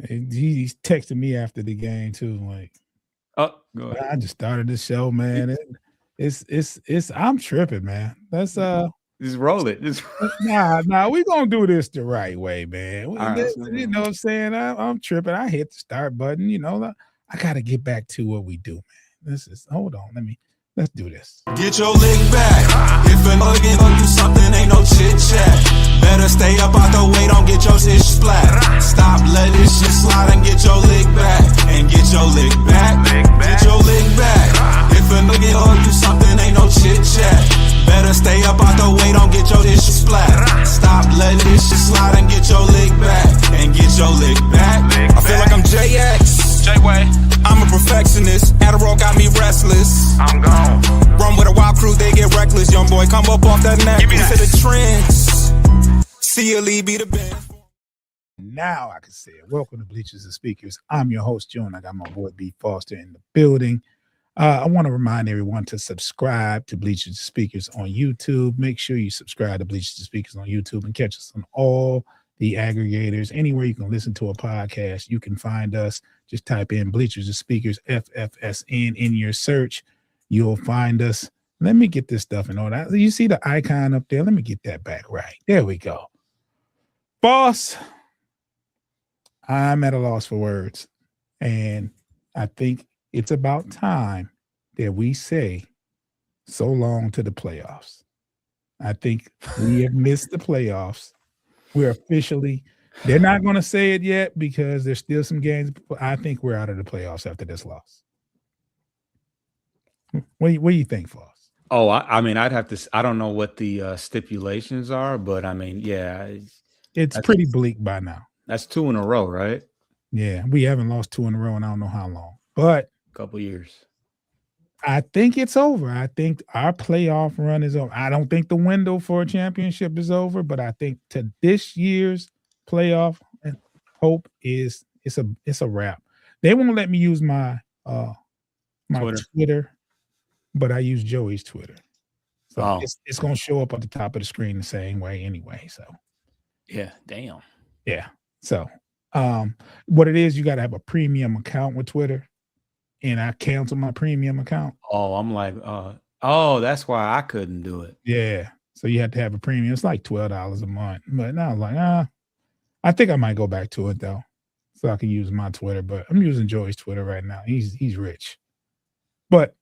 He's texting me after the game too. Like, Oh, go ahead. I just started the show, man. It's I'm tripping, man. That's Just roll it. Just nah, we gonna do this the right way, man. all right. You know what I'm saying? I'm tripping. I hit the start button, you know. I gotta get back to what we do, man. Hold on, let's do this. Get your lick back. If a nigga gon' do something, ain't no chit chat. Better stay up out the way, don't get your shit splat. Stop letting this shit slide and get your lick back. And get your lick back. Get your lick back. If a nigga gon' do something, ain't no chit chat. Better stay up out the way, don't get your shit splat. Stop letting this shit slide and get your lick back. And get your lick back. I feel like I'm JX. J-Way. I'm a perfectionist. Adderall got me restless. I'm gone. Run with a wild crew, they get reckless. Young boy, come up off that necklace. To the trends. See you leave, be the band. Now I can say it. Welcome to Bleachers and Speakers. I'm your host, Joe, and I got my boy B. Foster in the building. I want to remind everyone to subscribe to Bleachers and Speakers on YouTube. Make sure you subscribe to Bleachers and Speakers on YouTube and catch us on all the aggregators. Anywhere you can listen to a podcast, you can find us. Just type in Bleachers and Speakers, FFSN, in your search. You'll find us. Let me get this stuff in order. You see the icon up there? Let me get that back right. There we go. Boss, I'm at a loss for words. And I think it's about time that we say so long to the playoffs. I think we have missed the playoffs. We're officially, they're not going to say it yet because there's still some games. But I think we're out of the playoffs after this loss. What do you think, Foss? Oh, I mean, I'd have to. I don't know what the stipulations are, but I mean, yeah, it's pretty bleak by now. That's 2 in a row, right? Yeah, we haven't lost 2 in a row, and I don't know how long, but a couple years. I think it's over. I think our playoff run is over. I don't think the window for a championship is over, but I think to this year's playoff hope is it's a wrap. They won't let me use my Twitter, but I use Joey's Twitter. So it's going to show up at the top of the screen the same way anyway. So yeah, damn. Yeah. So what it is, you got to have a premium account with Twitter. And I canceled my premium account. Oh, I'm like, that's why I couldn't do it. Yeah. So you have to have a premium. It's like $12 a month. But now I was like, I think I might go back to it though. So I can use my Twitter. But I'm using Joey's Twitter right now. He's rich. But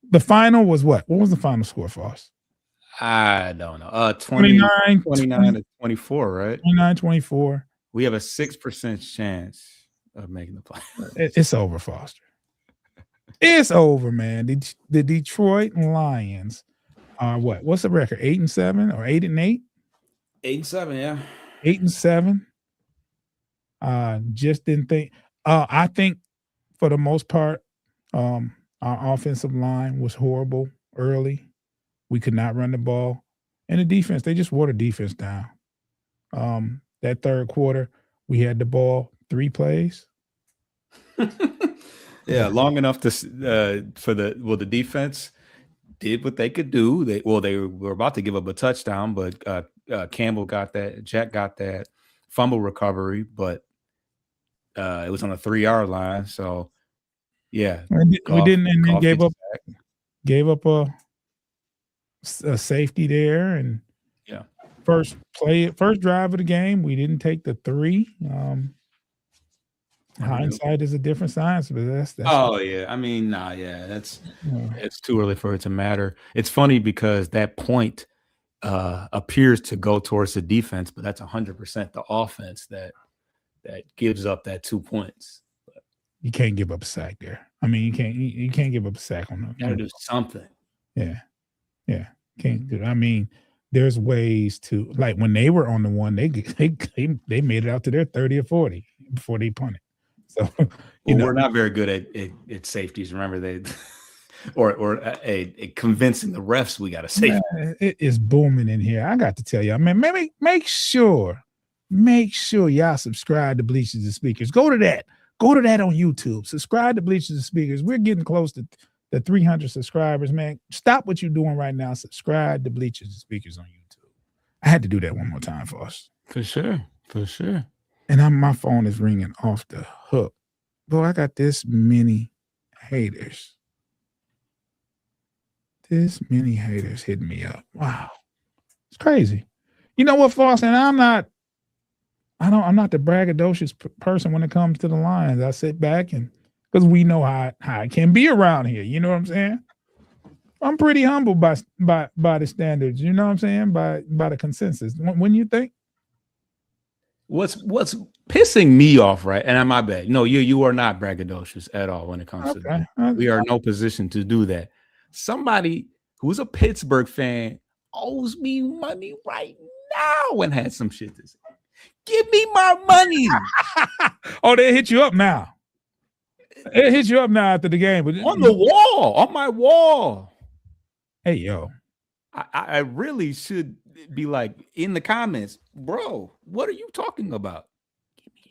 the final was what? What was the final score for us? I don't know. 29 to 24, right? 29-24. We have a 6% chance of making the play. It's over, Foster. It's over, man. The Detroit Lions are what? What's the record? 8-7 or 8-8? 8-7, yeah. 8-7. Just didn't think. I think for the most part, our offensive line was horrible early. We could not run the ball, and the defense, they just wore the defense down. That third quarter, we had the ball 3 plays. Yeah, long enough to the defense did what they could do. They were about to give up a touchdown, but Campbell got that, Jack got that fumble recovery, but it was on the 3-yard line. So yeah, we didn't, and then gave up a safety there, and yeah, first drive of the game, we didn't take the 3. Hindsight is a different science, but that's yeah. I mean, it's too early for it to matter. It's funny because that point appears to go towards the defense, but that's 100% the offense that gives up that 2 points. But you can't give up a sack there. I mean, you can't give up a sack on them. You gotta do something. Yeah. Can't do it. I mean, there's ways to, like when they were on the one, they made it out to their 30 or 40 before they punted. So we're not very good at safeties. Remember, they or convincing the refs we got to safety. It is booming in here. I got to tell you, I mean, maybe make sure y'all subscribe to Bleachers and Speakers. Go to that on YouTube. Subscribe to Bleachers and Speakers. We're getting close to the 300 subscribers, man. Stop what you're doing right now. Subscribe to Bleachers and Speakers on YouTube. I had to do that one more time for us. For sure. and my phone is ringing off the hook. Bro, I got this many haters. This many haters hitting me up. Wow. It's crazy. You know what, Foster? And I'm not the braggadocious person when it comes to the Lions. I sit back and because we know how it can be around here. You know what I'm saying? I'm pretty humble by the standards. You know what I'm saying? By the consensus. When you think? What's pissing me off, right? And my bad. No, you are not braggadocious at all when it comes to that. We are in no position to do that. Somebody who's a Pittsburgh fan owes me money right now and had some shit to say. Give me my money. Oh, they hit you up now. It hit you up now after the game. But on the wall, on my wall. Hey, yo. I really should be like in the comments, bro, what are you talking about? Give me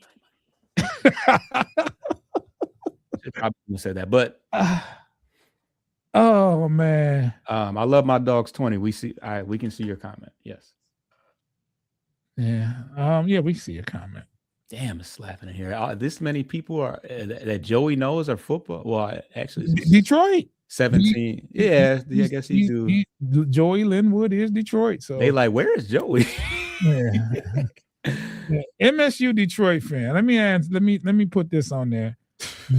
my money. Should probably say that, but oh man. I love my dogs 20. We can see your comment. Yes. Yeah. Yeah, we can see your comment. Damn, it's slapping in here. This many people are that Joey knows are football. Well, actually, Detroit 17. I guess he do. Joey Linwood is Detroit. So they like, where is Joey? Yeah. MSU Detroit fan. Let me put this on there.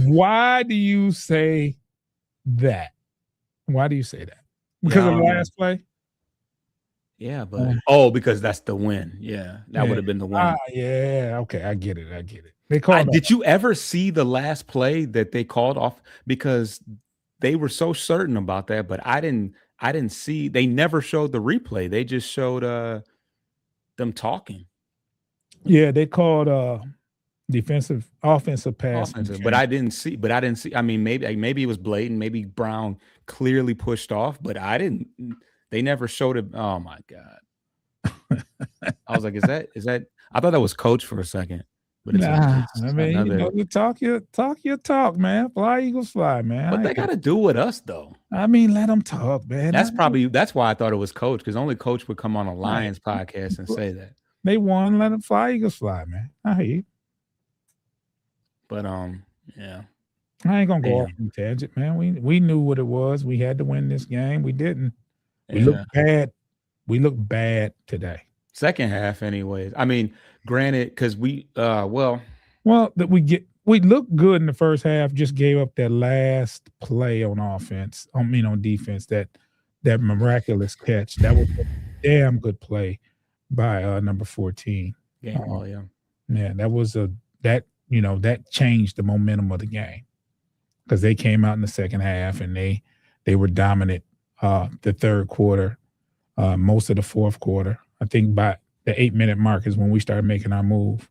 Why do you say that? Why do you say that? Because of the last play? Yeah, but because that's the win. Yeah, that would have been the win. Yeah, okay, I get it. They called. Did you ever see the last play that they called off? Because they were so certain about that, but I didn't see. They never showed the replay. They just showed them talking. Yeah, they called offensive pass. But I didn't see. I mean, maybe it was blatant. Maybe Brown clearly pushed off, but I didn't. They never showed it. Oh my God! I was like, "Is that?" I thought that was coach for a second, but it's you talk your talk, man. Fly Eagles fly, man. But they got to do with us, though. I mean, let them talk, man. That's why I thought it was coach, because only coach would come on a Lions podcast and say that. They won. Let them fly Eagles fly, man. I hear you. But yeah. I ain't gonna go off on tangent, man. We knew what it was. We had to win this game. We didn't. We looked bad. We looked bad today. Second half, anyways. I mean, granted, because we we looked good in the first half. Just gave up that last play on offense. On defense. That miraculous catch. That was a damn good play by number 14. Yeah. Yeah, that was that changed the momentum of the game, because they came out in the second half and they were dominant. The third quarter, most of the fourth quarter. I think by the 8-minute mark is when we started making our move.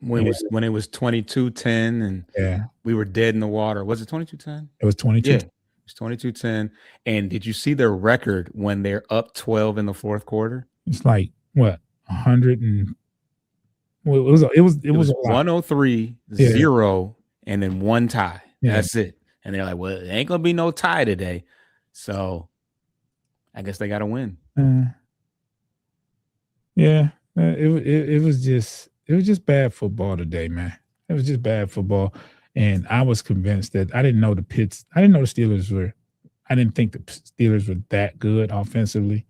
When it was 22-10 and we were dead in the water. Was it 22-10? It was 22. Yeah, it was 22-10. And did you see their record when they're up 12 in the fourth quarter? It's like what 100 and it was 103-0 and then one tie. Yeah. That's it. And they're like, well, it ain't gonna be no tie today. So I guess they got to win. It was just bad football today, man. It was just bad football, and I was convinced that I didn't know the Steelers were. I didn't think the Steelers were that good offensively,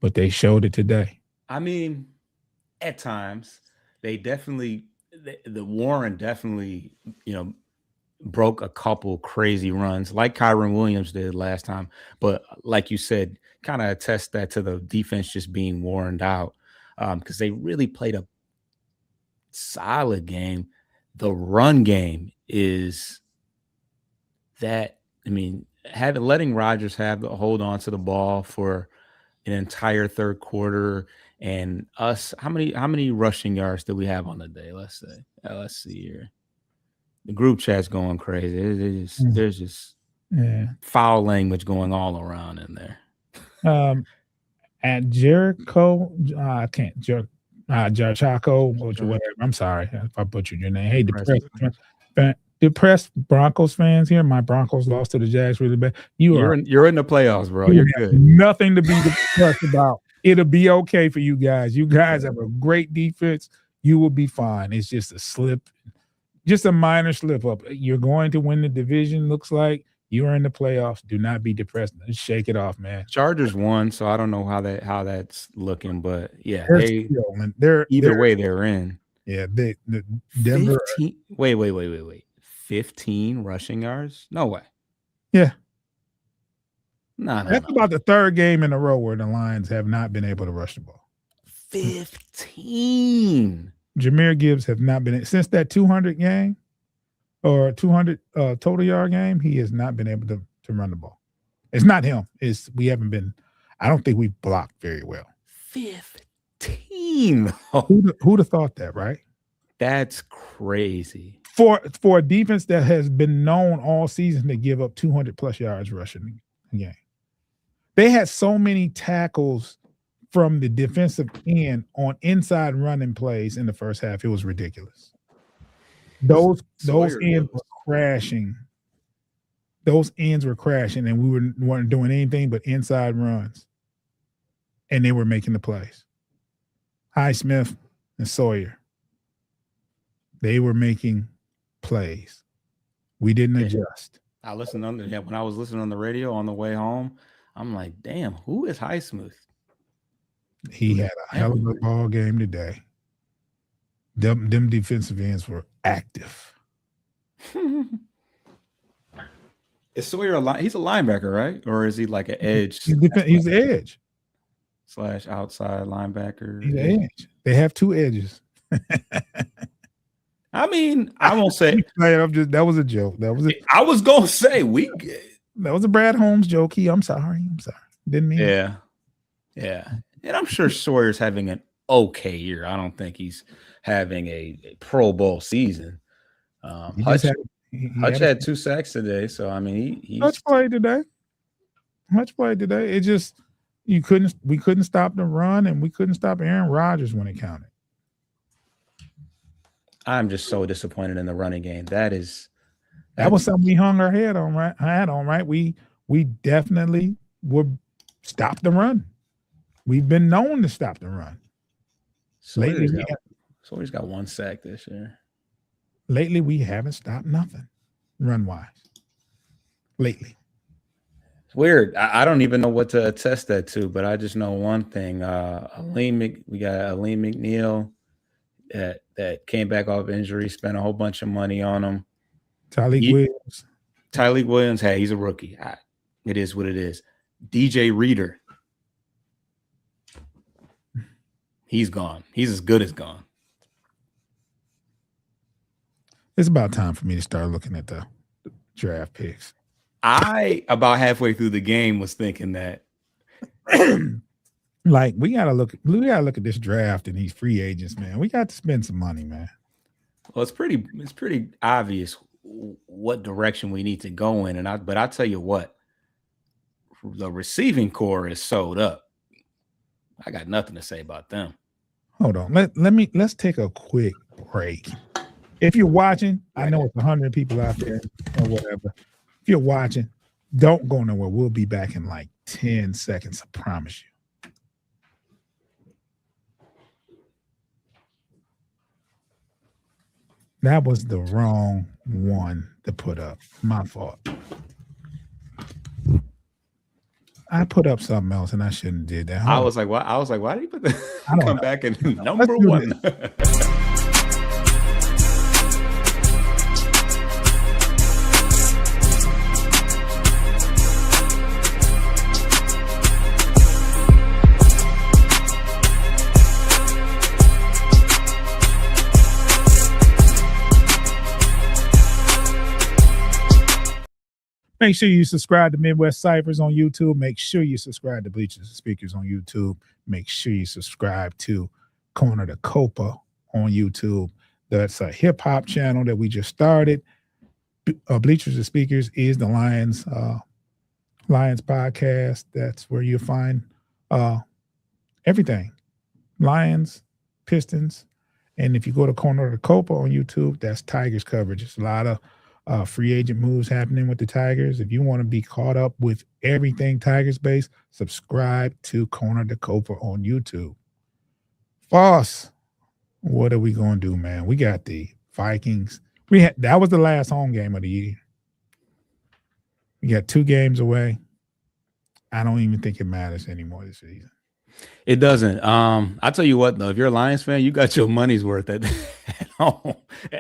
but they showed it today. I mean, at times they definitely, the Warren definitely, broke a couple crazy runs like Kyron Williams did last time. But like you said, kind of attest that to the defense just being worn out, because they really played a solid game. The run game is that, letting Rodgers hold on to the ball for an entire third quarter, and us, how many rushing yards did we have on the day? Let's see here. The group chat's going crazy. There's just foul language going all around in there. At Jericho, I can't Jericho, whatever. I'm sorry if I butchered your name. Hey, depressed Broncos fans here. My Broncos lost to the Jags really bad. You're in the playoffs, bro. You're good. Nothing to be depressed about. It'll be okay for you guys. You guys have a great defense. You will be fine. It's just a slip, just a minor slip up. You're going to win the division. Looks like you are in the playoffs. Do not be depressed. Just shake it off, man. Chargers won, so I don't know how that's looking, but yeah, they're either way they're in. Yeah, the Denver. 15, wait. 15 rushing yards? No way. Yeah. No. That's about the third game in a row where the Lions have not been able to rush the ball. 15. Jahmyr Gibbs have not been since that 200 game or 200 total yard game. He has not been able to run the ball. It's not him. We haven't been. I don't think we've blocked very well. 15. Who'd have thought that, right? That's crazy. For a defense that has been known all season to give up 200 plus yards rushing a game. They had so many tackles from the defensive end on inside running plays in the first half. It was ridiculous. Those ends were crashing. Those ends were crashing, and we weren't doing anything but inside runs. And they were making the plays. Highsmith and Sawyer. They were making plays. We didn't adjust. I listened when I was listening on the radio on the way home. I'm like, damn, who is Highsmith? He had a hell of a ball game today. Them defensive ends were active. Is Sawyer he's a linebacker, right? Or is he like an edge? He's the edge. / outside linebacker. He's the edge. They have two edges. I mean, I won't say that was a joke. I was gonna say that was a Brad Holmes joke. I'm sorry. Didn't mean it. Yeah. And I'm sure Sawyer's having an okay year. I don't think he's having a Pro Bowl season. Hutch had 2 sacks today, so I mean Hutch played today. It just we couldn't stop the run, and we couldn't stop Aaron Rodgers when it counted. I'm just so disappointed in the running game. That was something we hung our head on, right? We definitely would stop the run. We've been known to stop the run. Sawyer's got 1 sack this year. Lately, we haven't stopped nothing run-wise. Lately. It's weird. I don't even know what to attest that to, but I just know one thing. We got Aleem McNeil that came back off injury, spent a whole bunch of money on him. Tyleek Williams, hey, he's a rookie. It is what it is. DJ Reader. He's gone. He's as good as gone. It's about time for me to start looking at the draft picks. I, about halfway through the game, was thinking that like we gotta look at this draft and these free agents, man. We got to spend some money, man. Well, it's pretty obvious what direction we need to go in. But I tell you what, the receiving core is sold up. I got nothing to say about them. Hold on. Let's take a quick break. If you're watching, I know it's 100 people out there or whatever. If you're watching, don't go nowhere. We'll be back in like 10 seconds. I promise you. That was the wrong one to put up. My fault. I put up something else and I shouldn't have did that. I was like, why did you put that? Come back in number 1. Make sure you subscribe to Midwest Cyphers on YouTube. Make sure you subscribe to Bleachers and Speakers on YouTube. Make sure you subscribe to Corner to Copa on YouTube. That's a hip-hop channel that we just started. Bleachers and Speakers is the Lions podcast. That's where you'll find everything. Lions, Pistons. And if you go to Corner to Copa on YouTube, that's Tigers coverage. It's a lot of free agent moves happening with the Tigers. If you want to be caught up with everything Tigers based, subscribe to Corner to Copa on YouTube. Foss, What are we gonna do, man? We got the Vikings. That was the last home game of the year. We got 2 games away. I don't even think it matters anymore this season. It doesn't. I tell you what, though, if you're a Lions fan, you got your money's worth at home.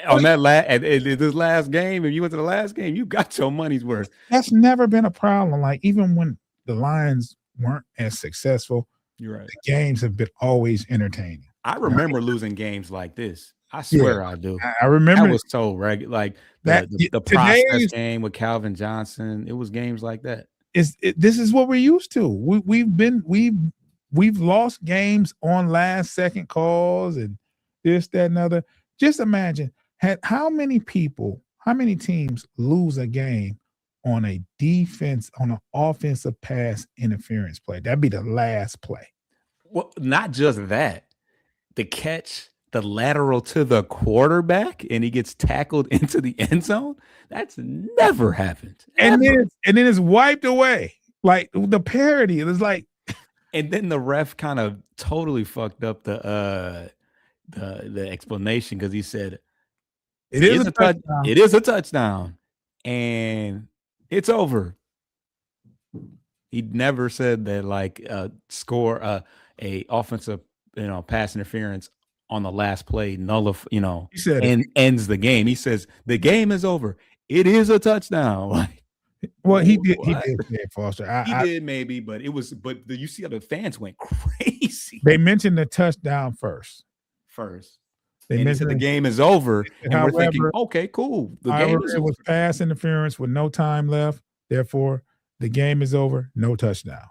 On that at this last game. If you went to the last game, you got your money's worth. That's never been a problem. Like even when the Lions weren't as successful, you're right. The games have been always entertaining. I remember losing games like this. I swear I do. I remember that was so regular. Like the process game with Calvin Johnson. It was games like that. This is what we're used to. We've lost games on last second calls and this, that, and other. Just imagine how many teams lose a game on an offensive pass interference play. That'd be the last play. Well, not just that. The catch, the lateral to the quarterback, and he gets tackled into the end zone. That's never happened. And then it's wiped away. Like the parody. It was like, and then the ref kind of totally fucked up the explanation because he said it is a touchdown. It is a touchdown, and it's over. He never said that like score a offensive pass interference on the last play he said and ends the game. He says the game is over. It is a touchdown. Well, he did say Foster. He did maybe, but it was. But you see how the fans went crazy. They mentioned the touchdown first. They mentioned the game is over, and we're thinking, okay, cool. The game is over. It was pass interference with no time left. Therefore, the game is over. No touchdown.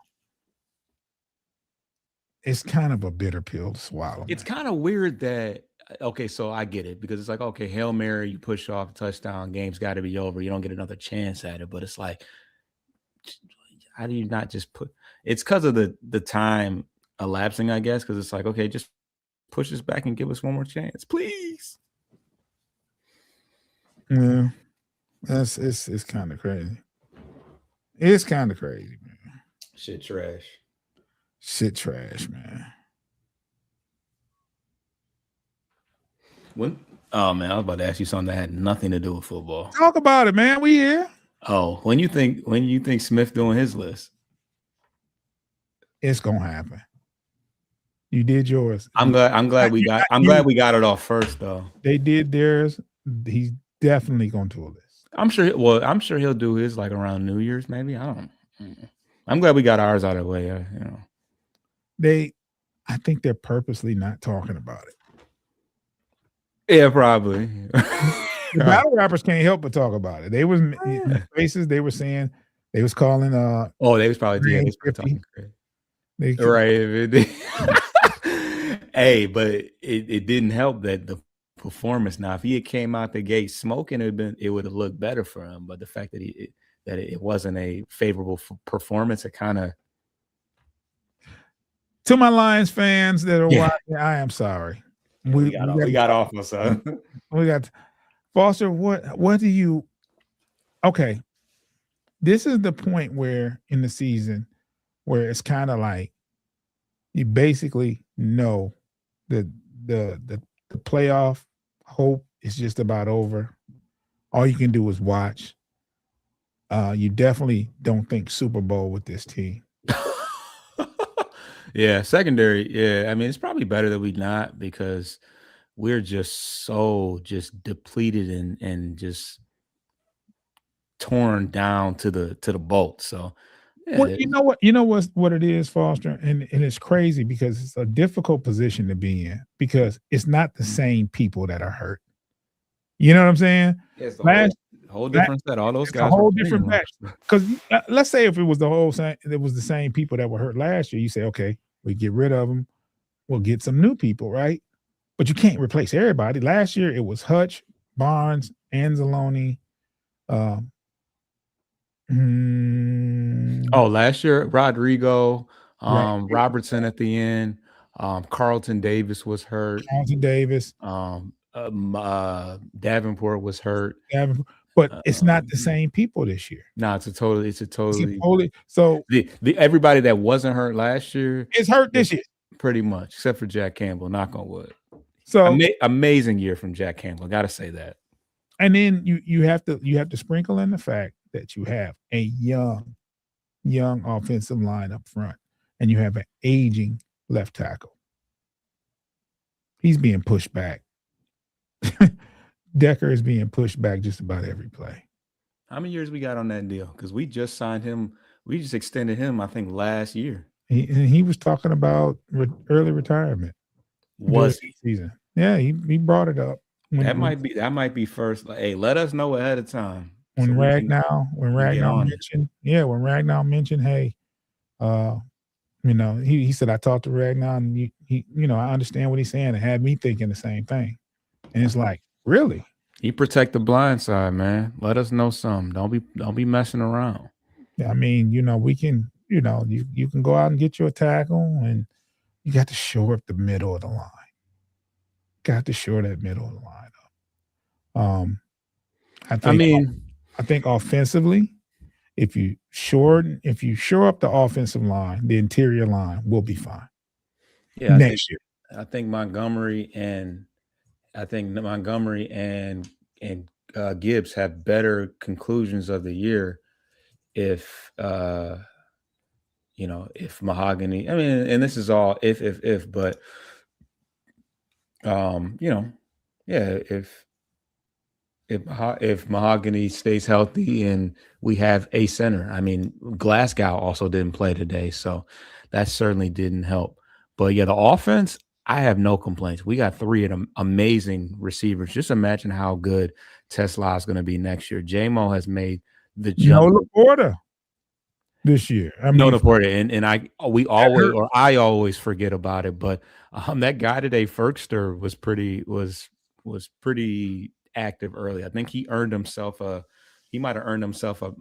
It's kind of a bitter pill to swallow. It's kind of weird that. Okay, so I get it because it's like, okay, Hail Mary, you push off a touchdown, game's got to be over. You don't get another chance at it. But it's like, how do you not just put – it's because of the time elapsing, I guess, because it's like, okay, just push us back and give us one more chance, please. Yeah, it's kind of crazy. It's kind of crazy, man. Shit trash, man. Oh man, I was about to ask you something that had nothing to do with football. Talk about it, man. We here. Oh, when you think Smith doing his list? It's gonna happen. You did yours. I'm glad we got it off first though. They did theirs. He's definitely gonna do a list. I'm sure he'll do his like around New Year's, maybe. I don't know. I'm glad we got ours out of the way. I think they're purposely not talking about it. Yeah, probably. The battle rappers can't help but talk about it. They was in the faces. They were saying they was calling. They was probably talking crazy. Right. Hey, but it didn't help that the performance. Now, if he had came out the gate smoking, it would have looked better for him. But the fact that it wasn't a favorable performance, it kind of. To my Lions fans that are watching, I am sorry. We got off of something. We got Foster. What do you? Okay, this is the point where in the season where it's kind of like you basically know that the playoff hope is just about over. All you can do is watch. You definitely don't think Super Bowl with this team. Yeah, secondary. Yeah, I mean, it's probably better that we not because we're just so depleted and just torn down to the bolt. So, yeah. Well, you know what it is, Foster, and it's crazy because it's a difficult position to be in because it's not the same people that are hurt. You know what I'm saying? It's whole different set. All those guys. A whole different match. Because let's say if it was the same people that were hurt last year, you say, okay, we get rid of them. We'll get some new people, right? But you can't replace everybody. Last year it was Hutch, Barnes, Anzalone. Last year Rodrigo, Robertson at the end. Carlton Davis was hurt. Davenport was hurt. But it's not the same people this year. No, it's a totally so the everybody that wasn't hurt last year is hurt this year. Pretty much, except for Jack Campbell, knock on wood. So amazing year from Jack Campbell. Got to say that. And then you have to sprinkle in the fact that you have a young offensive line up front, and you have an aging left tackle. He's being pushed back. Decker is being pushed back just about every play. How many years we got on that deal? Because we just signed him. We just extended him, I think, last year. He was talking about early retirement. Was he? Season? Yeah, he brought it up. That might be first. Like, hey, let us know ahead of time. When Ragnow mentioned, hey, he said I talked to Ragnow and he I understand what he's saying. It had me thinking the same thing. And it's like, really? He protect the blind side, man. Let us know something. Don't be messing around. I mean, we can, you can go out and get you a tackle, and you got to shore up the middle of the line. Got to shore that middle of the line up. I think offensively, if you shore up the offensive line, the interior line will be fine. Yeah, next year. I think Montgomery and Gibbs have better conclusions of the year if Mahogany. I mean, and this is all if, but if Mahogany stays healthy and we have a center. I mean, Glasgow also didn't play today, so that certainly didn't help. But yeah, the offense, I have no complaints. We got 3 of them amazing receivers. Just imagine how good Tesla is going to be next year. J-Mo has made the jump. No Laporta this year. No Laporta, and I always forget about it. But that guy today, Ferkster, was pretty active early. I think he might have earned himself a.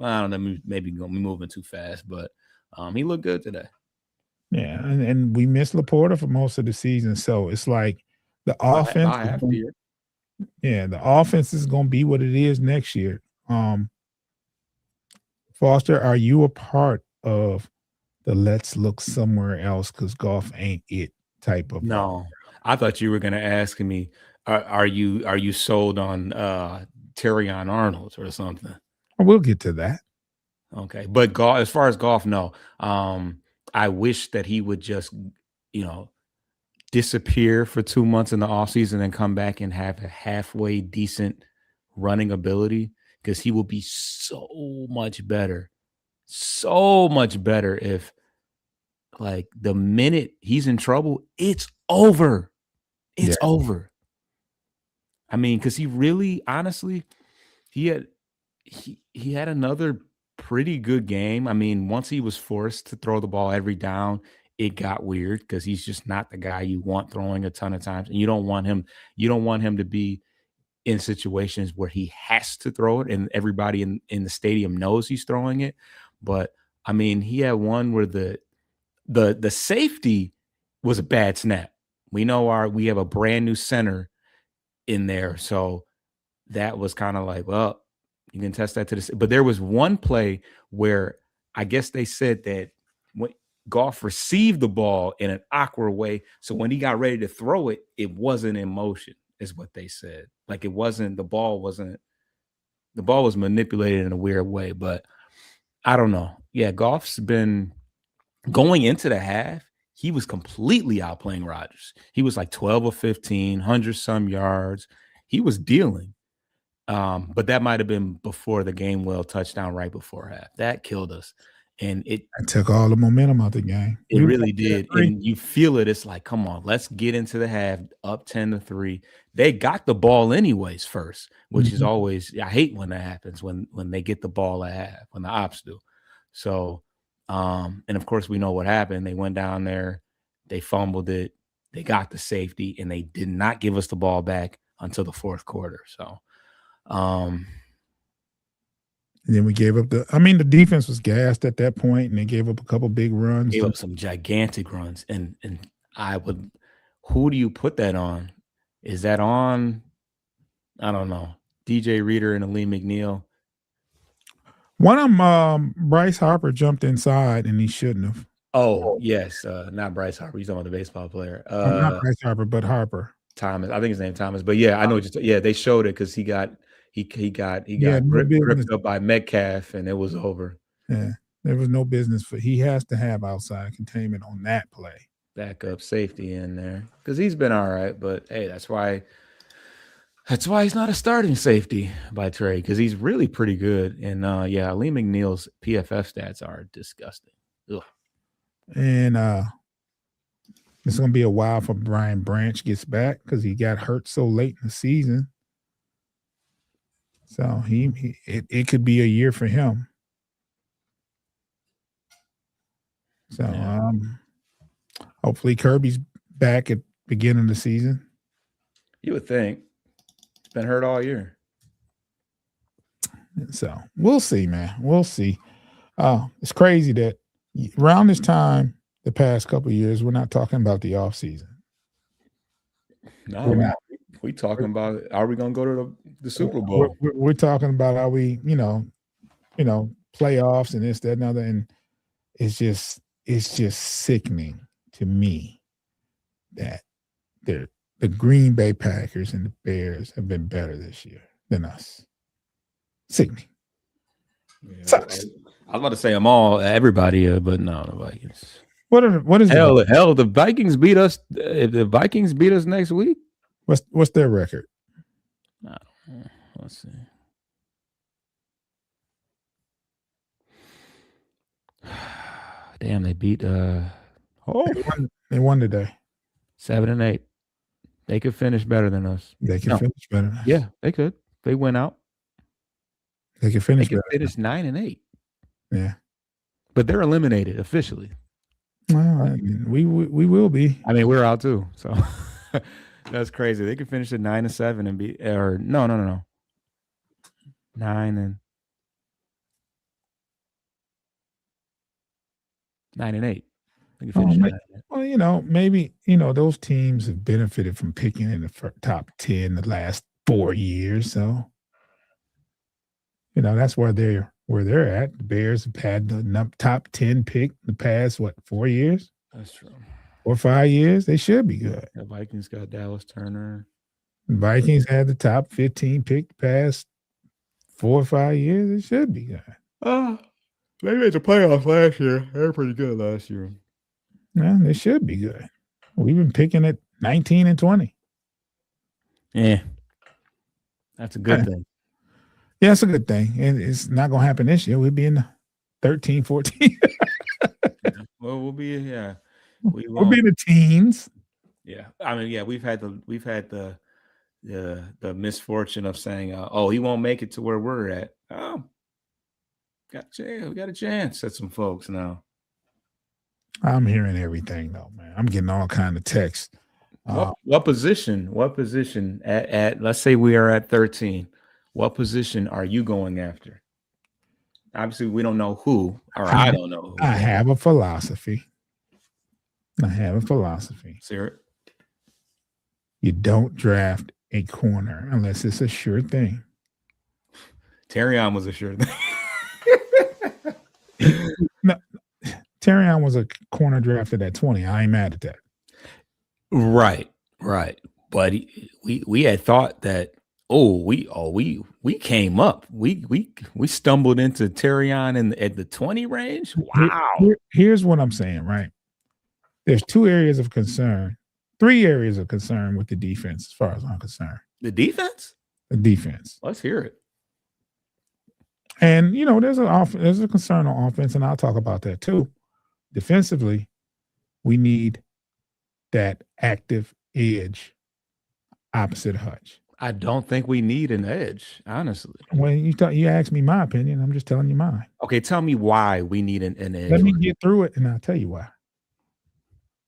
I don't know, maybe going to be moving too fast, but he looked good today. Yeah, and we missed Laporta for most of the season, so it's like the offense. The offense is going to be what it is next year. Foster, are you a part of the let's look somewhere else because golf ain't it type of? No, I thought you were going to ask me, are you sold on Terrion Arnold or something? We'll get to that. Okay, but golf, as far as golf, no. I wish that he would just, disappear for 2 months in the offseason and come back and have a halfway decent running ability, because he will be so much better if, like, the minute he's in trouble, it's over. It's over. I mean, because he really, honestly, he had another pretty good game. I mean, once he was forced to throw the ball every down, it got weird because he's just not the guy you want throwing a ton of times. And you don't want him to be in situations where he has to throw it and everybody in the stadium knows he's throwing it. But I mean, he had one where the safety was a bad snap. We have a brand new center in there. So that was kind of like, well, you can test that to this. But there was one play where I guess they said that when Goff received the ball in an awkward way, so when he got ready to throw it, it wasn't in motion, is what they said. Like the ball was manipulated in a weird way. But I don't know. Yeah, Goff's been going into the half. He was completely outplaying Rodgers. He was like 12 or 15, 100-some yards. He was dealing. But that might have been before the Gainwell touchdown right before half. That killed us. And it took all the momentum out of the game. It really did. And you feel it. It's like, come on, let's get into the half, up 10-3. They got the ball anyways first, which is always, I hate when that happens, when they get the ball at half, when the ops do. So, and of course we know what happened. They went down there, they fumbled it, they got the safety, and they did not give us the ball back until the fourth quarter. So, and then we gave up the defense was gassed at that point, and they gave up a couple big runs. Gave up some gigantic runs. And who do you put that on? Is that on, I don't know, DJ Reader and Ali McNeil? One of them, Bryce Harper jumped inside, and he shouldn't have. Oh, yes. Not Bryce Harper. He's talking about the baseball player. Not Bryce Harper, but Harper. Thomas. I think his name Thomas. But yeah, I know. Yeah, they showed it because he got no gripped up by Metcalf, and it was over. Yeah, there was no business for. He has to have outside containment on that play. Backup safety in there because he's been all right. But hey, that's why he's not a starting safety by trade because he's really pretty good. And yeah, Lee McNeil's PFF stats are disgusting. Ugh. And it's going to be a while for Brian Branch gets back because he got hurt so late in the season. So it could be a year for him. So hopefully Kirby's back at beginning of the season. You would think. He's been hurt all year. So we'll see, man. We'll see. It's crazy that around this time, the past couple of years, we're not talking about the off season. No, we talking about are we going to go to the Super Bowl? We're talking about are we, playoffs and this, that, and other, and it's just sickening to me that the Green Bay Packers and the Bears have been better this year than us. Sickening. Yeah, Sucks. I was about to say everybody, but no, the Vikings. What is hell? The Vikings beat us. If the Vikings beat us next week, what's their record? I don't know. Let's see. Damn, they beat. They won today. 7-8. They could finish better than us. They can finish better. Yeah, they could. They went out. They can finish. They could finish 9-8. Yeah, but they're eliminated officially. Well, I mean, we will be. I mean, we're out too. So that's crazy. They could finish at 9-7 and be, or no, 9-8. They could finish well, maybe those teams have benefited from picking in the top 10 the last 4 years. So that's where they're at. The Bears have had the top 10 pick the past 4 years? That's true. 4 or 5 years, they should be good. The Vikings got Dallas Turner. The Vikings had the top 15 pick the past 4 or 5 years. It should be good. They made the playoffs last year. They were pretty good last year. Yeah, they should be good. We've been picking at 19 and 20. Yeah, that's a good thing. Yeah, it's a good thing. And it's not going to happen this year. We'll be in the 13, 14. Well, we'll be, yeah. We'll be in the teens. Yeah. I mean, yeah, we've had the misfortune of saying, he won't make it to where we're at. Oh, we got a chance at some folks now. I'm hearing everything though, man. I'm getting all kind of texts. What position at let's say we are at 13. What position are you going after? Obviously, we don't know who, or I don't know who. I have a philosophy. Sir, you don't draft a corner unless it's a sure thing. Terrion was a sure thing. No, Terrion was a corner drafted at 20. I ain't mad at that. Right. But we had thought that we came up. We stumbled into Terrion at the 20 range. Wow. Here's what I'm saying, right? There's 3 areas of concern with the defense as far as I'm concerned. The defense? The defense. Let's hear it. And there's a concern on offense, and I'll talk about that too. Defensively, we need that active edge opposite Hutch. I don't think we need an edge, honestly. When you asked me my opinion, I'm just telling you mine. Okay, tell me why we need an edge. Let me get through it, and I'll tell you why.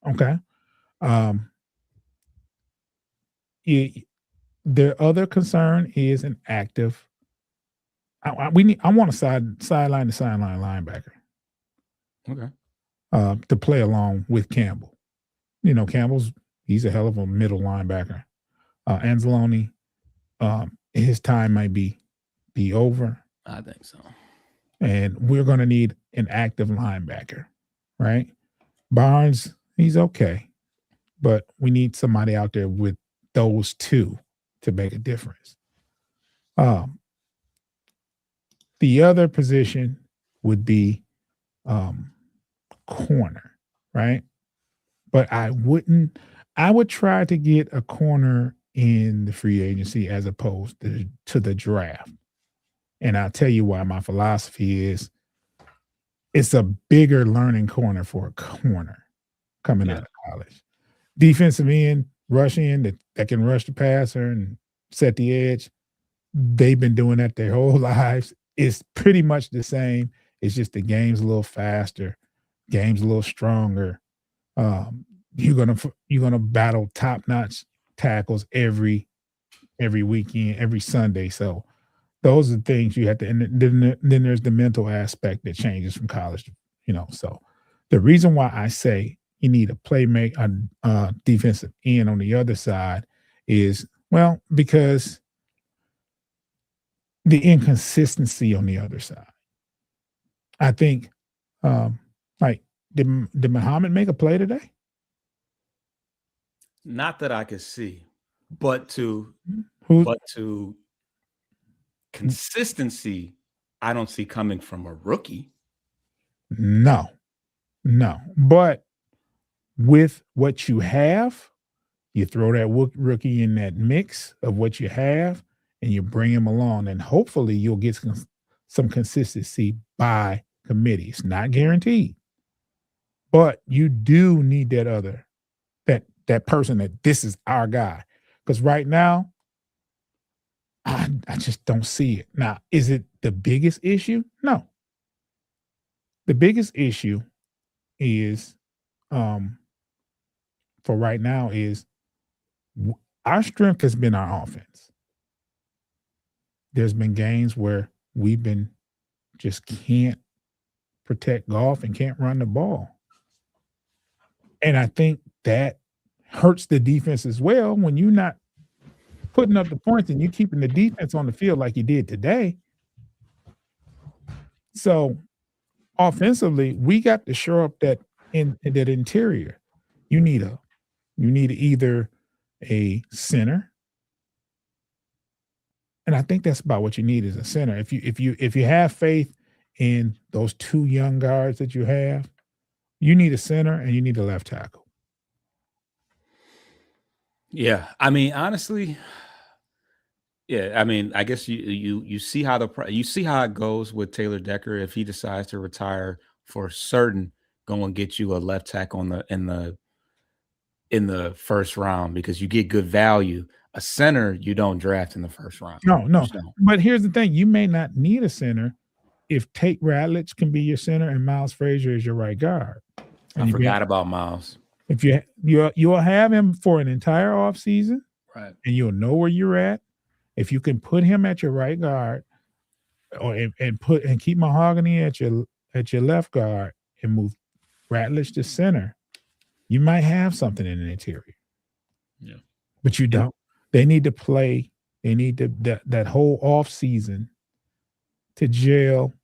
Okay. The other concern is an active. I want a sideline to sideline linebacker. Okay. To play along with Campbell. He's a hell of a middle linebacker. Anzalone, his time might be over. I think so. And we're going to need an active linebacker, right? Barnes, he's okay, but we need somebody out there with those two to make a difference. The other position would be corner, right? But I would try to get a corner in the free agency as opposed to the draft. And I'll tell you why. My philosophy is it's a bigger learning corner for a corner coming out of college. Defensive end, rush in that can rush the passer and set the edge. They've been doing that their whole lives. It's pretty much the same. It's just the game's a little faster, game's a little stronger. You're gonna battle top-notch tackles every weekend, every Sunday. So those are the things you have to. And then there's the mental aspect that changes from college. So the reason why I say you need a playmaker, defensive end on the other side is, well, because the inconsistency on the other side. I think, did Muhammad make a play today? Not that I could see, but to consistency, I don't see coming from a rookie. No. But with what you have, you throw that rookie in that mix of what you have, and you bring him along, and hopefully you'll get some consistency by committee. It's not guaranteed, but you do need that person that this is our guy. Because right now, I just don't see it. Now, is it the biggest issue? No. The biggest issue is, for right now, is our strength has been our offense. There's been games where we've been just can't protect Goff and can't run the ball. And I think that hurts the defense as well when you're not putting up the points and you're keeping the defense on the field like you did today. So offensively, we got to shore up that interior. You need either a center. And I think that's about what you need as a center. If you have faith in those two young guards that you have, you need a center and you need a left tackle. Yeah, I mean, honestly, I guess you see how it goes with Taylor Decker. If he decides to retire for certain, go and get you a left tackle in the first round, because you get good value. A center you don't draft in the first round. No. But here's the thing: you may not need a center if Tate Ratledge can be your center and Miles Frazier is your right guard. And I forgot about Miles. If you'll have him for an entire offseason, right, and you'll know where you're at. If you can put him at your right guard, and keep Mahogany at your left guard and move Ratledge to center, you might have something in the interior. Yeah, but you don't. They need to play. They need that whole off season to gel,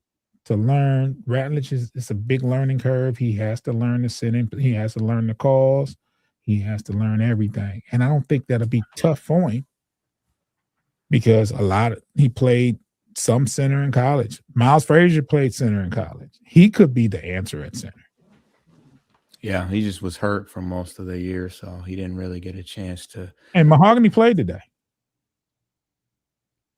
to learn. Ratledge is a big learning curve. He has to learn the sitting. He has to learn the calls. He has to learn everything. And I don't think that'll be tough for him, because he played some center in college. Miles Frazier played center in college. He could be the answer at center. Yeah, he just was hurt for most of the year, so he didn't really get a chance to. And Mahogany played today.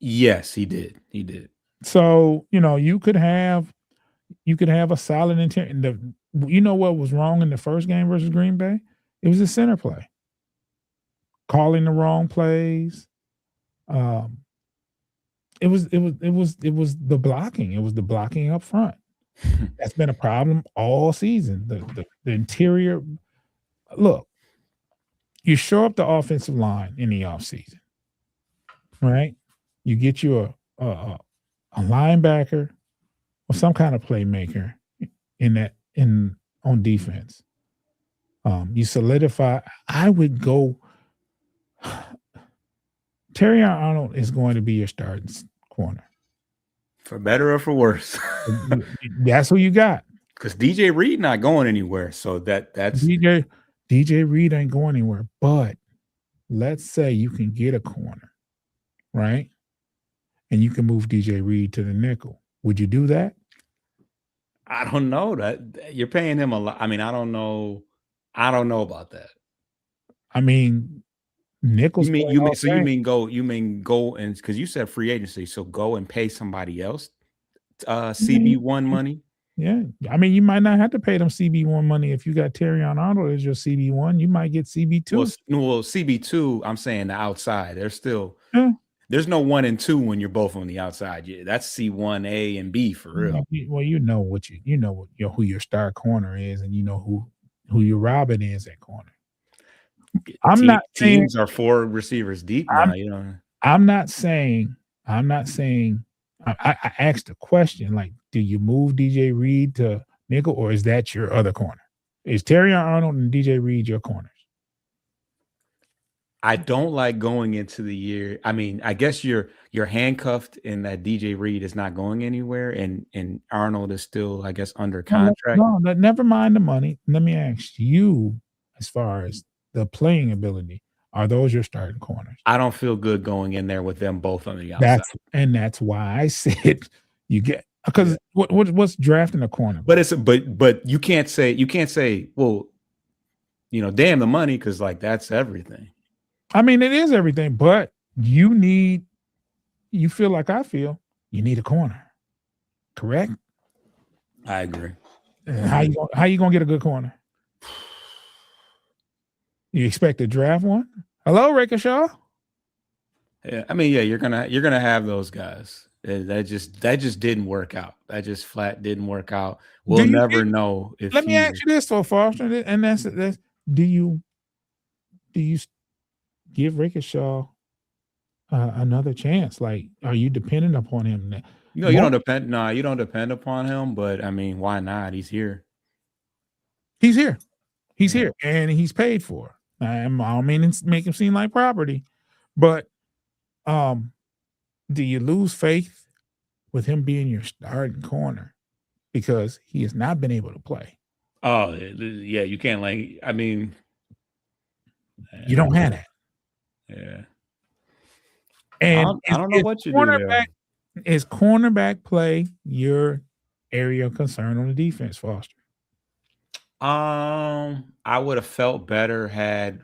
Yes, he did. He did. So, you could have a solid intent. You know what was wrong in the first game versus Green Bay? It was a center play. Calling the wrong plays. It was the blocking. It was the blocking up front. That's been a problem all season. The interior. Look, you shore up the offensive line in the offseason, right? You get you a linebacker or some kind of playmaker on defense. You solidify. I would go. Terry Arnold is going to be your starting corner. For better or for worse. That's who you got. Because DJ Reed not going anywhere. So that's DJ Reed ain't going anywhere. But let's say you can get a corner, right? And you can move DJ Reed to the nickel. Would you do that? I don't know that you're paying him a lot. I mean, I don't know. I don't know about that. I mean, nickels. You mean go and because you said free agency, so go and pay somebody else CB1 money. Yeah, I mean, you might not have to pay them CB1 money if you got Terrion Arnold as your CB1. You might get CB2. Well, CB2. I'm saying the outside. There's still Yeah. There's no 1 and 2 when you're both on the outside. Yeah, that's C1A and B for real. Well, you know who your star corner is, and you know who your Robin is at corner. Teams are 4 receivers deep now. I'm not saying. I asked a question like, do you move DJ Reed to nickel, or is that your other corner? Is Terrion Arnold and DJ Reed your corners? I don't like going into the year. I mean, I guess you're handcuffed in that DJ Reed is not going anywhere, and Arnold is still, I guess, under contract. No, never mind the money. Let me ask you, as far as the playing ability, are those your starting corners? I don't feel good going in there with them both on the outside. That's why I said you get, because what's drafting a corner? But you can't say, well, damn the money, because like that's everything. I mean, it is everything, but you feel like I feel, you need a corner. Correct? I agree. How you gonna get a good corner? You expect to draft one? Hello, Rakeshaw. Yeah, I mean, yeah, you're gonna have those guys. That just didn't work out. That just flat didn't work out. We'll never know. Let me ask you this, though, Foster, and that's do you give Rakeshaw another chance? Like, are you dependent upon him? No, you don't depend. No, you don't depend upon him. But I mean, why not? He's here. He's here. He's here, and he's paid for. I don't mean to make him seem like property, but do you lose faith with him being your starting corner because he has not been able to play? Oh yeah, you can't I mean, you don't have that. Yeah, and I don't know what you do there. Is cornerback play your area of concern on the defense, Foster? I would have felt better had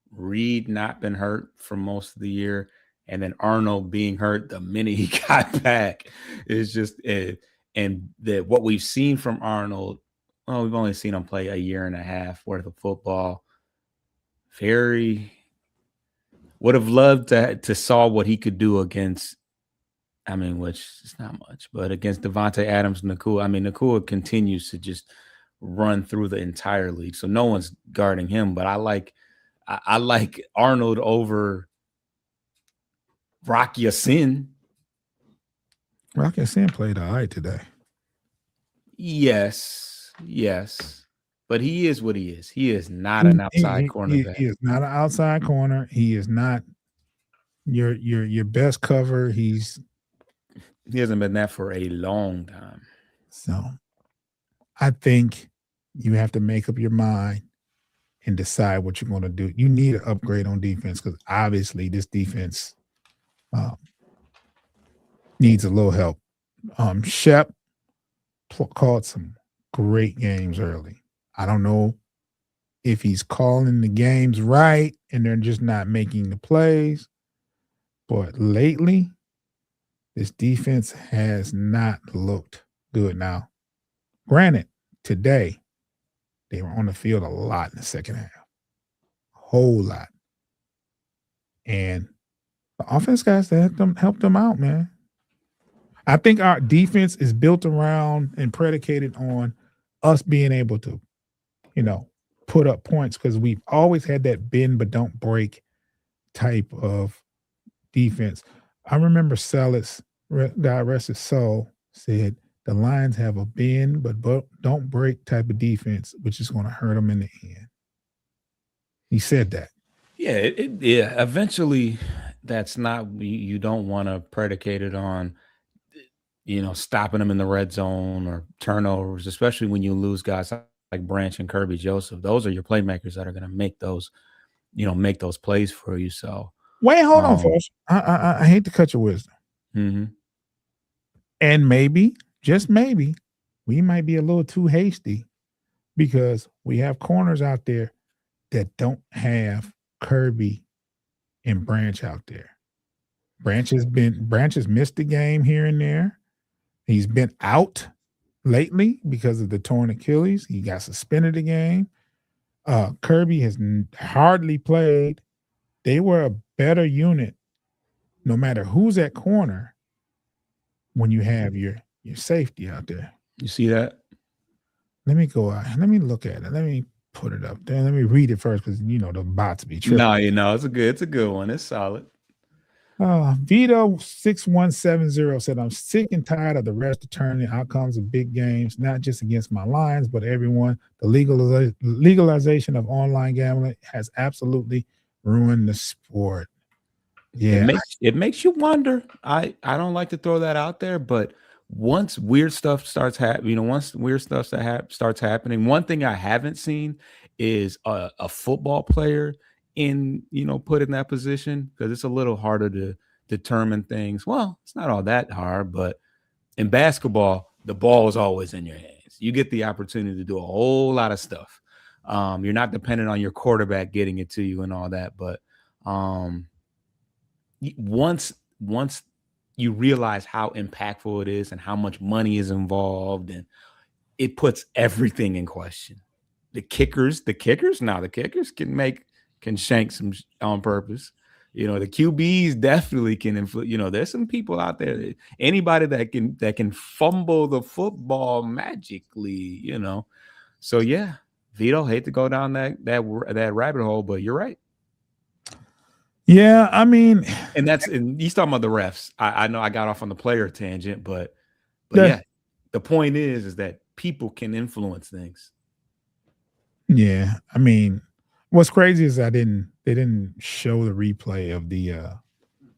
Reed not been hurt for most of the year, and then Arnold being hurt the minute he got back. It's just and what we've seen from Arnold. Well, we've only seen him play a year and a half worth of football. Would have loved to saw what he could do against. I mean, which is not much, but against Devontae Adams, Nakua. I mean, Nakua continues to just run through the entire league, so no one's guarding him. But I like Arnold over Rock Ya-Sin. Rock Ya-Sin played all right today. Yes, but he is what he is. He is not an outside cornerback. He is not an outside corner. He is not your best cover. He hasn't been that for a long time. So I think you have to make up your mind and decide what you're going to do. You need an upgrade on defense because obviously this defense needs a little help. Shep called some great games early. I don't know if he's calling the games right and they're just not making the plays, but lately this defense has not looked good. Now, granted, today they were on the field a lot in the second half, a whole lot, and the offense guys helped them out, man. I think our defense is built around and predicated on us being able to, put up points because we've always had that bend but don't break type of defense. I remember Salas, God rest his soul, said the Lions have a bend but don't break type of defense, which is going to hurt them in the end. He said that. Yeah, eventually that's not, you don't want to predicate it on, stopping them in the red zone or turnovers, especially when you lose guys like Branch and Kirby Joseph. Those are your playmakers that are going to make those make those plays for you. So wait, hold on, folks. I hate to cut your wisdom. Mm-hmm. And maybe, just maybe, we might be a little too hasty because we have corners out there that don't have Kirby and Branch out there. Branch has missed the game here and there. He's been out lately because of the torn Achilles. He got suspended a game. Kirby has hardly played. They were a better unit, no matter who's at corner, when you have your safety out there. You see that? Let me go out. Let me look at it. Let me put it up there. Let me read it first because the bots be tripping. No, it's a good one. It's solid. Vito 6170 said, I'm sick and tired of the refs determining outcomes of big games, not just against my Lions, but everyone. The legalization of online gambling has absolutely ruined the sport. Yeah, it makes you wonder. I don't like to throw that out there, but once weird stuff starts happening, starts happening, one thing I haven't seen is a football player put in that position, because it's a little harder to determine things. Well, it's not all that hard, but in basketball, the ball is always in your hands. You get the opportunity to do a whole lot of stuff. You're not dependent on your quarterback getting it to you and all that, but once you realize how impactful it is and how much money is involved, and it puts everything in question. The kickers can shank some on purpose. The QBs definitely can influence. There's some people out there, anybody that can fumble the football magically, So yeah, Vito, hate to go down that rabbit hole, but you're right. Yeah, I mean, and he's talking about the refs. I know I got off on the player tangent, but yeah, the point is that people can influence things. Yeah, I mean, what's crazy is they didn't show the replay of the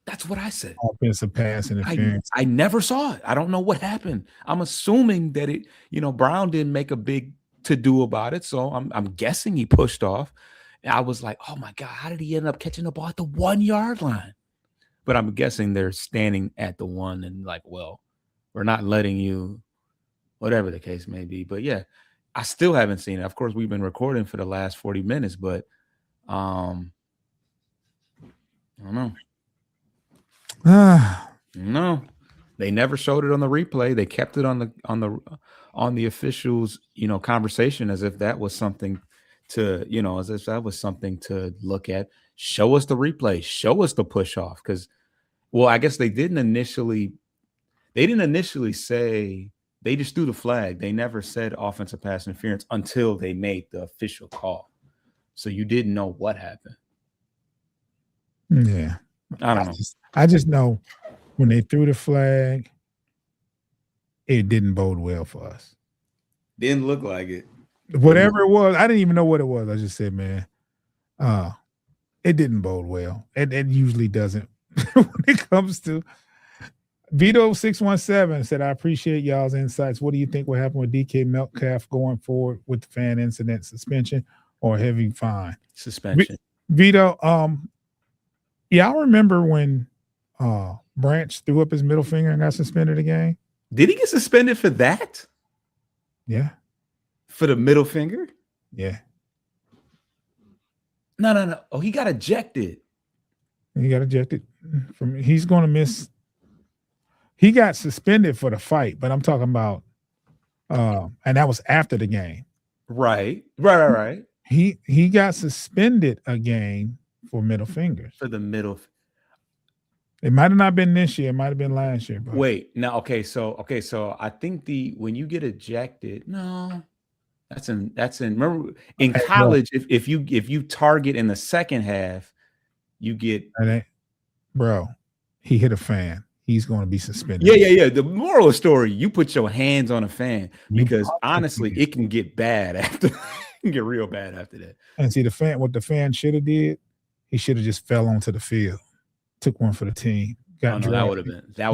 that's what I said. Offensive pass interference. I never saw it. I don't know what happened. I'm assuming that it, Brown didn't make a big to-do about it, so I'm guessing he pushed off. And I was like, oh my God, how did he end up catching the ball at the 1 yard line? But I'm guessing they're standing at the one and like, well, we're not letting you, whatever the case may be. But yeah, I still haven't seen it. Of course, we've been recording for the last 40 minutes, but I don't know. No, they never showed it on the replay. They kept it on the officials, conversation, as if that was something to, as if that was something to look at. Show us the replay. Show us the push off. Because, well, I guess they didn't initially say. They just threw the flag. They never said offensive pass interference until they made the official call. So you didn't know what happened. Yeah. I don't know. I just know when they threw the flag, it didn't bode well for us. Didn't look like it. Whatever it was, I didn't even know what it was. I just said, man, it didn't bode well. It usually doesn't when it comes to. Vito 617 said, I appreciate y'all's insights. What do you think will happen with DK Metcalf going forward with the fan incident, suspension or heavy fine? Suspension. Vito, yeah, I remember when Branch threw up his middle finger and got suspended again. Did he get suspended for that? Yeah. For the middle finger? Yeah. No. Oh, he got ejected. He got ejected he's going to miss. He got suspended for the fight, but I'm talking about, and that was after the game. Right. He got suspended a game for middle fingers. For the middle. It might have not been this year. It might have been last year. But. Wait, now, okay. So I think when you get ejected, no, that's in. Remember in college, if you target in the second half, you get. Bro, he hit a fan. He's going to be suspended. Yeah. The moral of the story: you put your hands on a fan, because honestly, it can get bad after. It can get real bad after that. And see, what the fan should have did, he should have just fell onto the field, took one for the team. That would have been bad.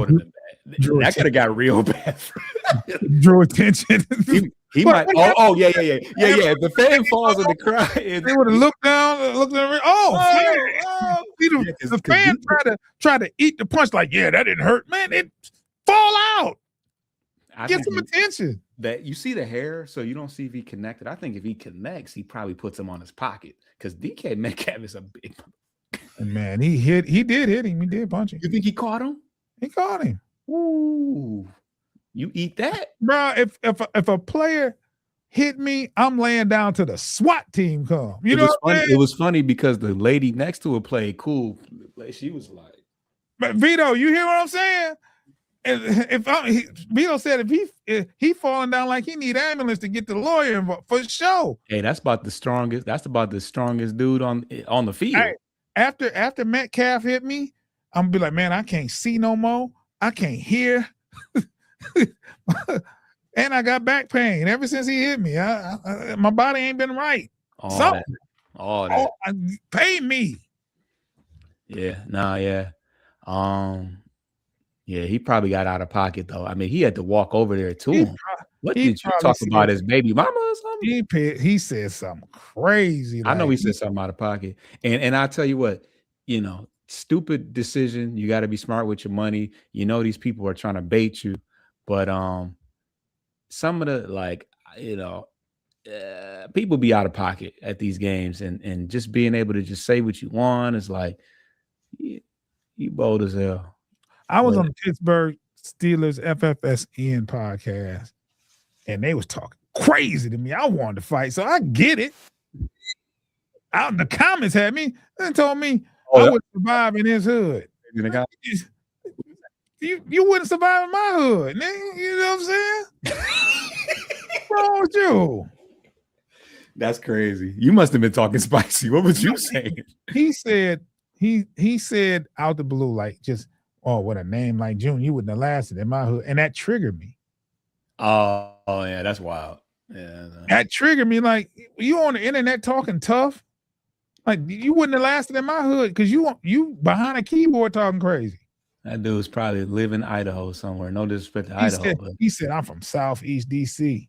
That could have got real bad. drew attention. He might. Oh, yeah. If the fan falls in the crowd, they would have looked down, the fan try to eat the punch. Like, yeah, that didn't hurt, man. It fall out. Get some attention. That you see the hair, so you don't see if he connected. I think if he connects, he probably puts him on his pocket because DK Metcalf is a big man. He did hit him. He did punch him. You think he caught him? He caught him. Ooh, you eat that, bro. If a player hit me, I'm laying down till the SWAT team come. It was funny because the lady next to her played cool. She was like, "But Vito, you hear what I'm saying?" Vito said if he falling down like he need ambulance to get the lawyer involved for sure. Hey, that's about the strongest. That's about the strongest dude on the field. Hey, after Metcalf hit me, I'm gonna be like, man, I can't see no more. I can't hear, and I got back pain ever since he hit me. My body ain't been right. All that. Pay me. Yeah. Yeah, he probably got out of pocket though. I mean, he had to walk over there to him. What did you talk about his baby mama or something? He said something crazy. I know he said something out of pocket. And I tell you what, stupid decision. You got to be smart with your money. These people are trying to bait you, but some of the people be out of pocket at these games, and just being able to just say what you want is like you bold as hell. I was on the Pittsburgh Steelers FFSN podcast, and they was talking crazy to me. I wanted to fight, so I get it. The comments had me and told me I would survive in his hood. You wouldn't survive in my hood, nigga. You know what I'm saying? What's wrong with you? That's crazy. You must have been talking spicy. What was you saying? He said out the blue, like just. Oh, with a name like June, you wouldn't have lasted in my hood. And that triggered me. Oh yeah, that's wild. Yeah. That triggered me. Like, you on the internet talking tough. Like, you wouldn't have lasted in my hood because you behind a keyboard talking crazy. That dude's probably live in Idaho somewhere. No disrespect to Idaho. He said, I'm from Southeast DC.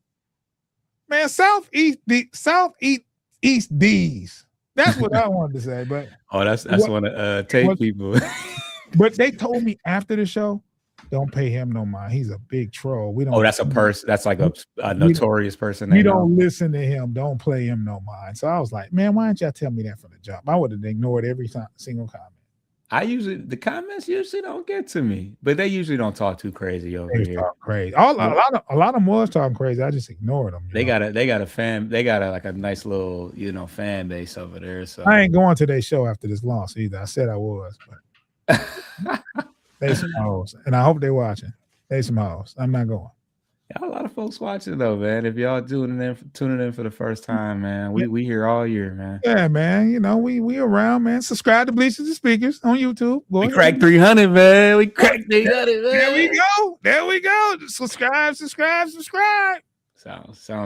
Man, Southeast D's. That's what I wanted to say. But that's one of tape people. But they told me after the show, don't pay him no mind. He's a big troll. We don't. Oh, that's a person. That's like a notorious person. You don't listen to him. Don't play him no mind. So I was like, man, why didn't y'all tell me that from the jump? I would have ignored every single comment. The comments usually don't get to me, but they usually don't talk too crazy over here. Talk crazy. A lot of them was talking crazy. I just ignored them. They got a nice little fan base over there. So I ain't going to their show after this loss either. I said I was, but. They some hoes, and I hope they're watching. They some hoes. I'm not going. Got a lot of folks watching though, man. If y'all tuning in for the first time, man, we here all year, man. Yeah, man. We around, man. Subscribe to Bleachers and Speakers on YouTube. We cracked 300, man. We cracked 300, man. There we go. Subscribe. Sounds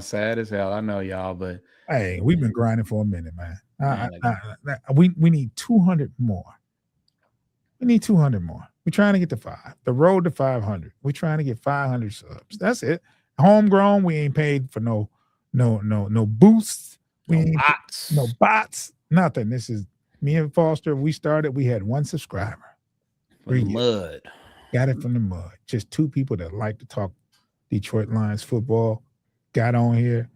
sad as hell. I know y'all, but hey, we've been grinding for a minute, man. We need 200 more. We need 200 more. We're trying to get to 5. The road to 500. We're trying to get 500 subs. That's it. Homegrown. We ain't paid for no boosts. No bots. Nothing. This is me and Foster. We started. We had 1 subscriber. From the mud. Got it from the mud. Just 2 people that like to talk Detroit Lions football. Got on here.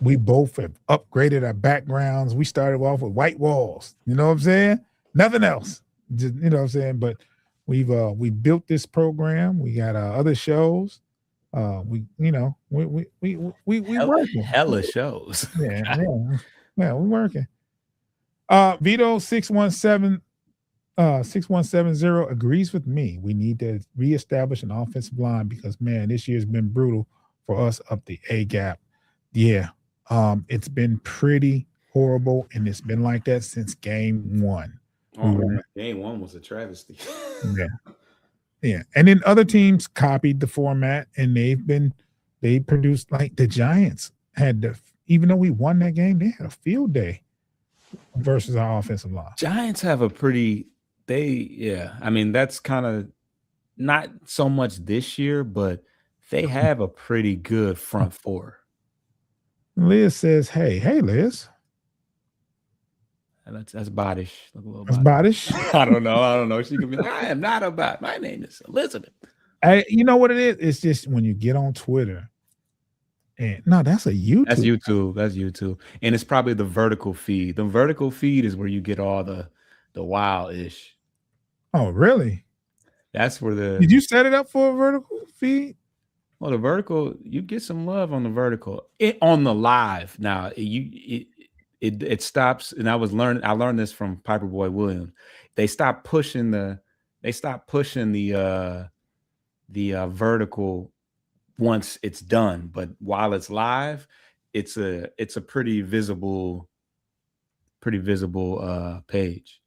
We both have upgraded our backgrounds. We started off with white walls. You know what I'm saying? Nothing else. Just, you know what I'm saying? But we built this program. We got other shows. We working. Hella shows. Yeah, we working. Vito 6170 agrees with me. We need to reestablish an offensive line because man, this year's been brutal for us up the A gap. Yeah, it's been pretty horrible, and it's been like that since game 1. Game 1 was a travesty. Yeah. And then other teams copied the format, and they produced like the Giants even though we won that game, they had a field day versus our offensive line. Giants have a I mean, that's kind of not so much this year, but they have a pretty good front four. Liz says, hey, Liz. And that's Bodish. Look a little That's Bodish. Bodish. I don't know. She could be like, I am not a bot. My name is Elizabeth. You know what it is? It's just when you get on Twitter. And no, that's a YouTube. That's YouTube. And it's probably the vertical feed. The vertical feed is where you get all the wild-ish. Oh, really? That's where Did you set it up for a vertical feed? Well, the vertical, you get some love on the vertical. On the live now, it stops. And I learned this from Piper Boy Williams. They stopped pushing the vertical once it's done, but while it's live, it's a pretty visible page.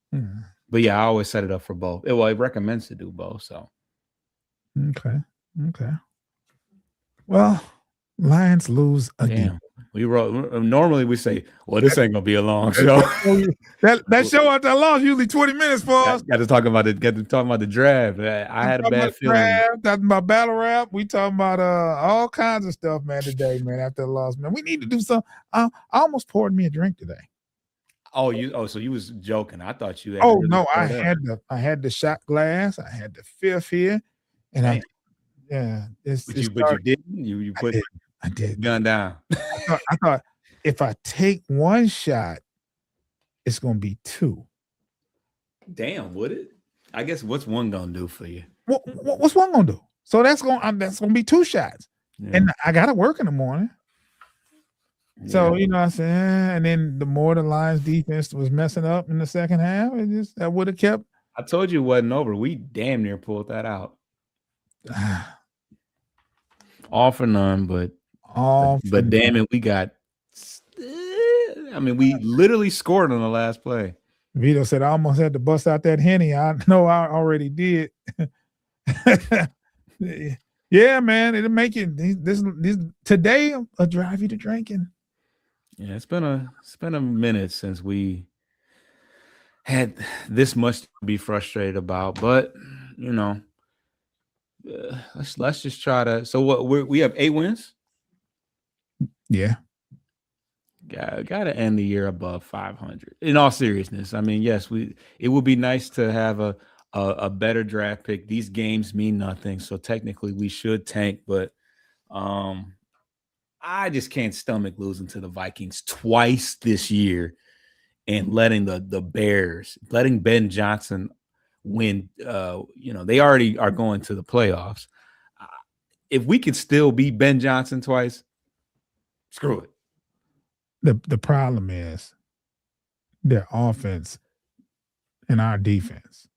But yeah, I always set it up for both. It recommends to do both. So okay. Well, Lions lose again. Damn. Normally we say, well, this ain't gonna be a long show. that show out that long is usually 20 minutes for us. Got to talk about the draft. I had a bad feeling. Talking about battle rap. We talking about all kinds of stuff, man, today, man, after the loss, man. We need to do something. I almost poured me a drink today. So you was joking. I thought you had no, I had the shot glass, I had the fifth here, and I didn't. You put I did gun down. I thought if I take one shot, it's gonna be two. Damn, would it? I guess what's one gonna do for you? What's one gonna do? So that's gonna be two shots, and I gotta work in the morning. So you know what I'm saying, and then the more the Lions defense was messing up in the second half, that would have kept. I told you it wasn't over. We damn near pulled that out. All for none, but damn it, we got. I mean, we literally scored on the last play. Vito said, "I almost had to bust out that Henny." I know I already did. Yeah, man, it'll make it. This today will drive you to drinking. Yeah, it's been a minute since we had this much to be frustrated about, but you know, let's just try to. So what we have 8 wins. Yeah, got to end the year above 500. In all seriousness, I mean, yes, it would be nice to have a better draft pick. These games mean nothing, so technically we should tank, but I just can't stomach losing to the Vikings twice this year and letting the Bears, letting Ben Johnson win. They already are going to the playoffs. If we could still beat Ben Johnson twice, screw it. The problem is their offense and our defense.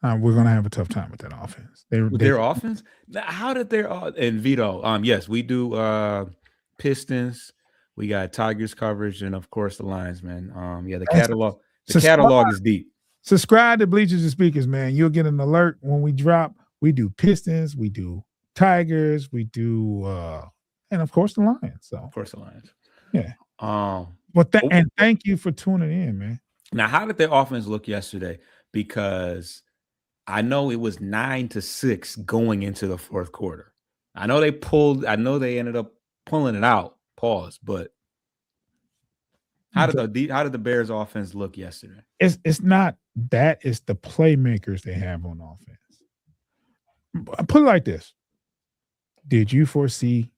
We're going to have a tough time with that offense. Their offense? How did their and Vito? Yes, we do Pistons. We got Tigers coverage, and of course the Lions, man. The catalog. The catalog is deep. Subscribe to Bleachers and Speakers, man. You'll get an alert when we drop. We do Pistons, we do Tigers, we do, and of course the Lions. So of course the Lions. Yeah. And thank you for tuning in, man. Now, how did their offense look yesterday? Because I know it was 9-6 going into the fourth quarter. I know they ended up pulling it out. Pause. But how did the Bears offense look yesterday? It's not that, it's the playmakers they have on offense. Put it like this. Did you foresee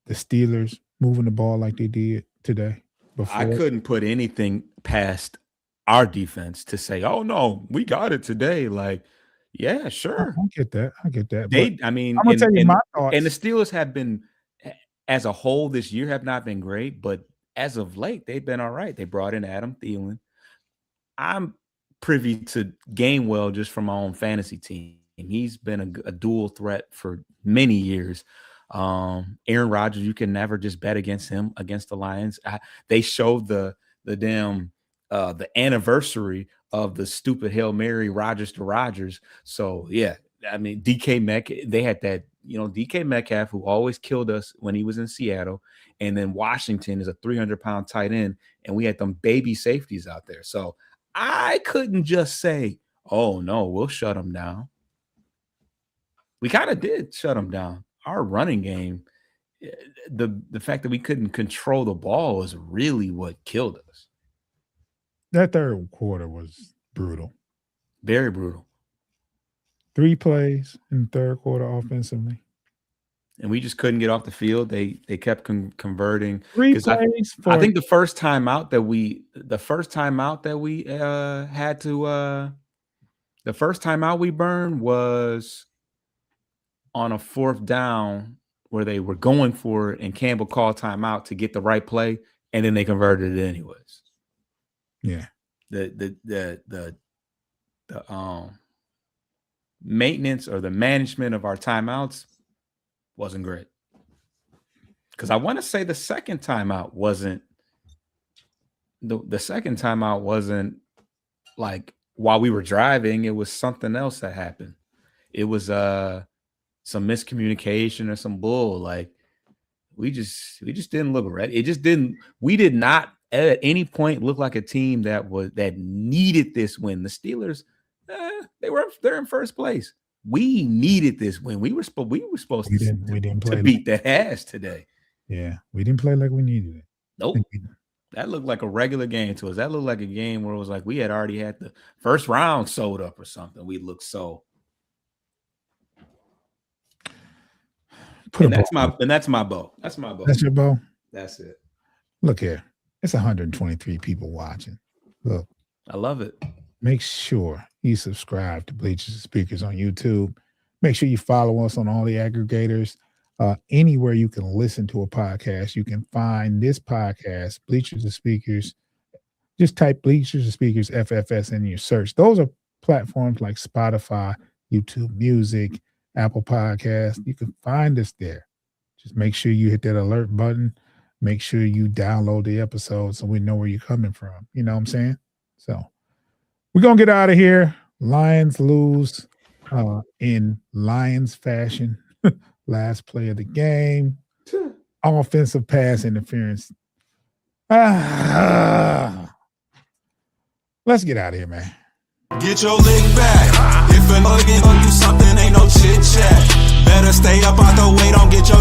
the Steelers moving the ball like they did today? I couldn't put anything past our defense to say, oh no, we got it today. Like, yeah, sure. I get that. I'm gonna tell you my thoughts. And the Steelers have been, as a whole this year, have not been great, but as of late, they've been all right. They brought in Adam Thielen. I'm privy to Gainwell just from my own fantasy team. He's been a dual threat for many years. Aaron Rodgers, you can never just bet against him against the Lions. They showed the anniversary of the stupid Hail Mary Rodgers to Rodgers. So yeah, I mean DK Metcalf, they had that, DK Metcalf, who always killed us when he was in Seattle, and then Washington is a 300-pound tight end, and we had them baby safeties out there. So I couldn't just say, oh no, we'll shut them down. we kind of did shut them down. Our running game, the fact that we couldn't control the ball was really what killed us. That third quarter was brutal. Very brutal. 3 plays in the third quarter offensively. And we just couldn't get off the field. They kept converting. 3 plays. I think the first time out that we burned was on a 4th down where they were going for it and Campbell called timeout to get the right play, and then they converted it anyways. Yeah. The maintenance or the management of our timeouts wasn't great. Because I want to say the second timeout wasn't like while we were driving. It was something else that happened. It was some miscommunication or some bull. Like we just didn't look ready. We did not at any point look like a team that needed this win. The Steelers, they're in first place. We needed this win. We were supposed to beat that ass today. Yeah, we didn't play like we needed it. Nope. That looked like a regular game to us. That looked like a game where it was like we had already had the first round sold up or something. We looked so. That's my bow. That's my bow. That's your bow? That's it. Look here. It's 123 people watching. Look. I love it. Make sure you subscribe to Bleachers and Speakers on YouTube. Make sure you follow us on all the aggregators. Anywhere you can listen to a podcast, you can find this podcast, Bleachers and Speakers. Just type Bleachers and Speakers FFS in your search. Those are platforms like Spotify, YouTube Music, Apple Podcasts. You can find us there. Just make sure you hit that alert button. Make sure you download the episode so we know where you're coming from. You know what I'm saying? So we're going to get out of here. Lions lose in Lions fashion. Last play of the game. Offensive pass interference. Let's get out of here, man. Get your lick back. If a nigga owe you something, ain't no chit chat. Better stay up out the way, don't get your